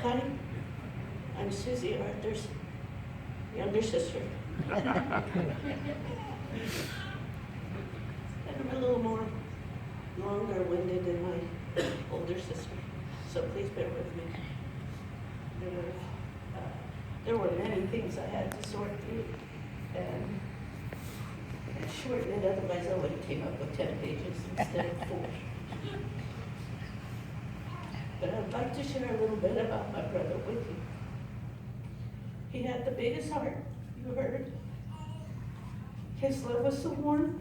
Hi, I'm Susie, Arthur's younger sister. And I'm a little more longer-winded than my older sister, so please bear with me. There were many things I had to sort through and shorten it, otherwise I would have came up with 10 pages instead of 4. But I'd like to share a little bit about my brother with you. He had the biggest heart you heard. His love was so warm,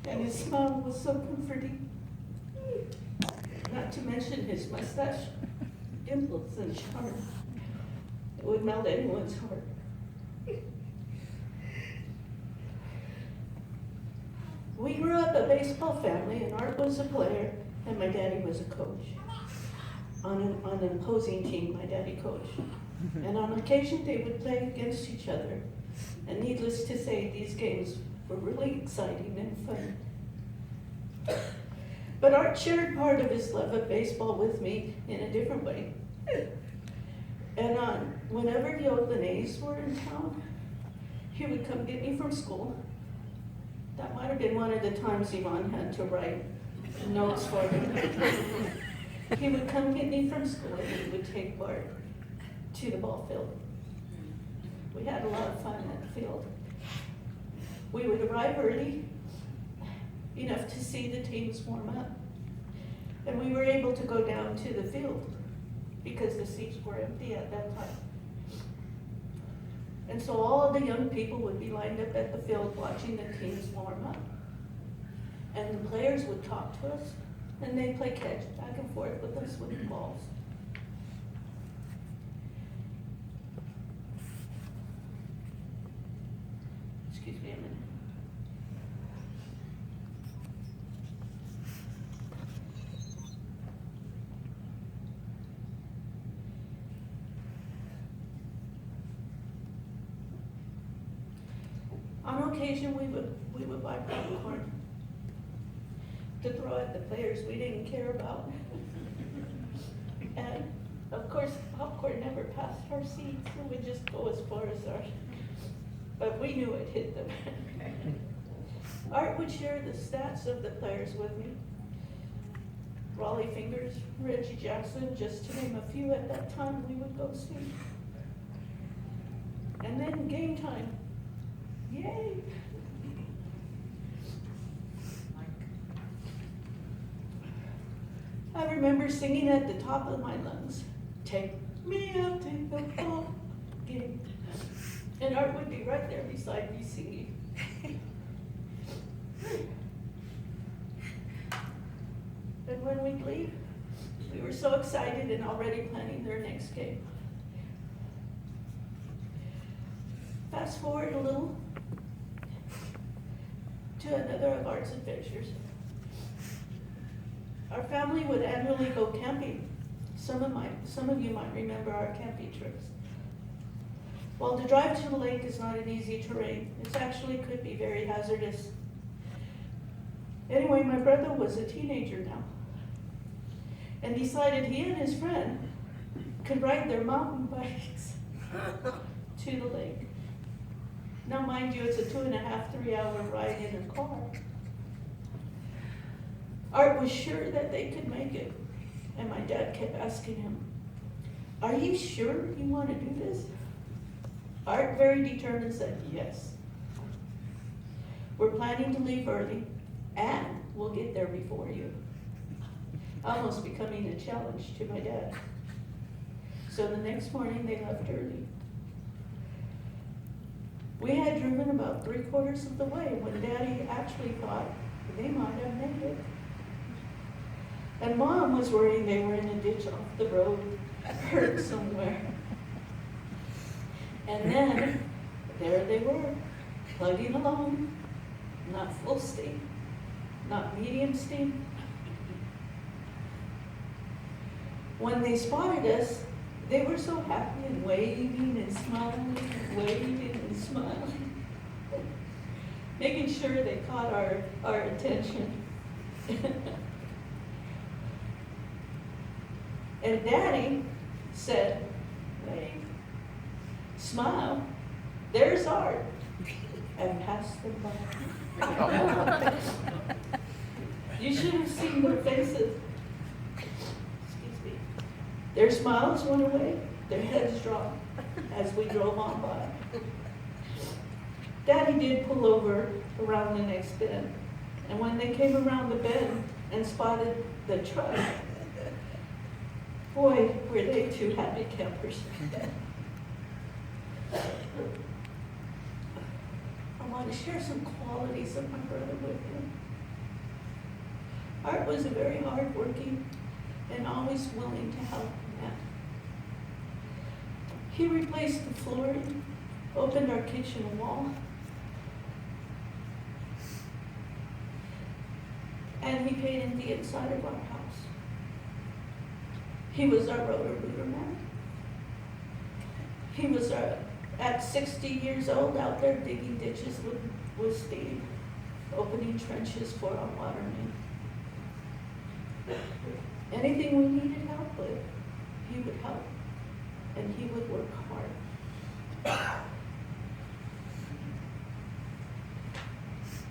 and his smile was so comforting. Not to mention his mustache, dimples, and charm. It would melt anyone's heart. We grew up a baseball family, and Art was a player, and my daddy was a coach. On an opposing team, my daddy coached. And on occasion, they would play against each other. And needless to say, these games were really exciting and fun. But Art shared part of his love of baseball with me in a different way. And whenever the Oakland A's were in town, he would come get me from school. That might have been one of the times Yvonne had to write notes for me. He would come get me from school and he would take Bart to the ball field. We had a lot of fun at the field. We would arrive early, enough to see the teams warm up. And we were able to go down to the field because the seats were empty at that time. And so all of the young people would be lined up at the field watching the teams warm up. And the players would talk to us, and they'd play catch back and forth with us with the balls. Excuse me a minute. On occasion, we would buy popcorn to throw at the players we didn't care about. And of course, popcorn never passed our seats. It would just go as far as ours. But we knew it hit them. Art would share the stats of the players with me. Raleigh Fingers, Reggie Jackson, just to name a few at that time we would go see. And then game time. Yay! I remember singing at the top of my lungs, "Take me out to the ball game." And Art would be right there beside me singing. And when we'd leave, we were so excited and already planning their next game. Fast forward a little to another of Art's adventures. Our family would annually go camping. Some of you might remember our camping trips. While the drive to the lake is not an easy terrain, it actually could be very hazardous. Anyway, my brother was a teenager now and decided he and his friend could ride their mountain bikes to the lake. Now, mind you, it's a 2.5, 3-hour ride in a car. Art was sure that they could make it, and my dad kept asking him, "Are you sure you want to do this?" Art, very determined, said, "Yes. We're planning to leave early, and we'll get there before you." Almost becoming a challenge to my dad. So the next morning, they left early. We had driven about 3/4 of the way when Daddy actually thought they might have made it. And Mom was worrying they were in a ditch off the road, hurt somewhere. And then, there they were, plugging along, not full steam, not medium steam. When they spotted us, they were so happy and waving and smiling and waving and smiling, making sure they caught our attention. And Daddy said, wave, smile, there's art, and passed them by. You should have seen their faces. Excuse me. Their smiles went away, their heads dropped as we drove on by. Daddy did pull over around the next bend, and when they came around the bend and spotted the truck, boy, were they two happy campers. I want to share some qualities of my brother with him. Art was a very hardworking and always willing to help man. He replaced the flooring, opened our kitchen wall, and he painted the inside of our house. He was our rotor-rooter man. He was at 60 years old out there digging ditches with Steve, opening trenches for our water main. Anything we needed help with, he would help, and he would work hard.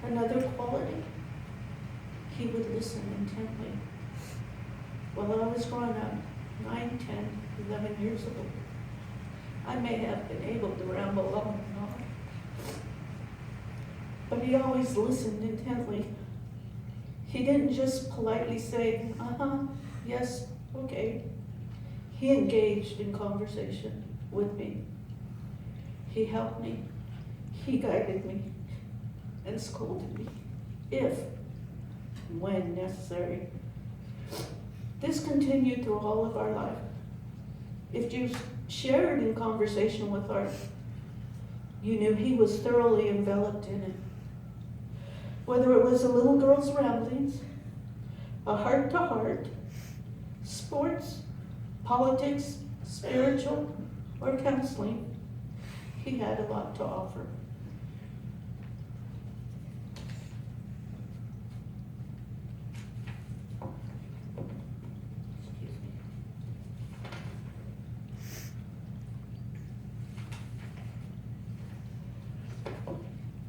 Another quality, he would listen intently. While I was growing up, 9, 10, 11 years old, I may have been able to ramble on and on, but he always listened intently. He didn't just politely say, yes, okay. He engaged in conversation with me. He helped me, he guided me, and scolded me, if and when necessary. This continued through all of our life. If you shared in conversation with Art, you knew he was thoroughly enveloped in it. Whether it was a little girl's ramblings, a heart-to-heart, sports, politics, spiritual, or counseling, he had a lot to offer.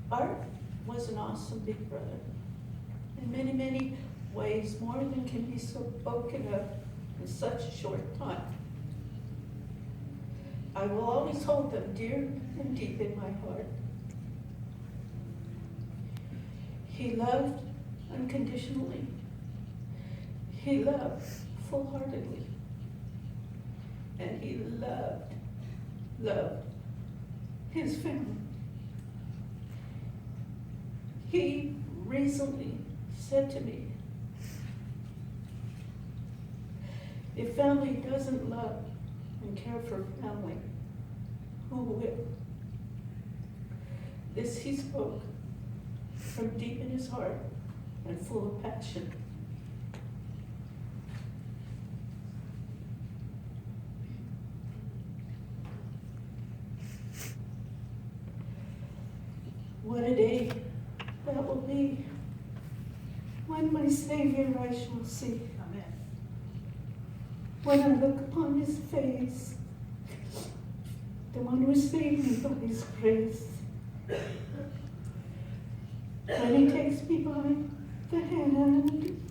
Art was an awesome big brother. In many, many ways, more than can be spoken of in such a short time. I will always hold them dear and deep in my heart. He loved unconditionally. He loved full-heartedly. And he loved his family. He recently said to me, if family doesn't love and care for family, who will? This he spoke from deep in his heart and full of passion. What a day that will be when my Savior I shall see. Amen. When I look upon his face, the one who saved me by his grace. When he takes me by the hand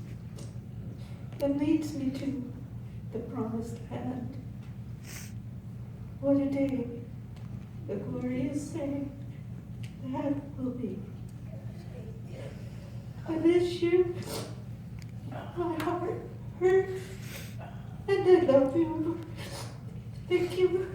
and leads me to the promised land. What a day, the glorious day that will be. I miss you. My heart hurts, and I love you. Thank you.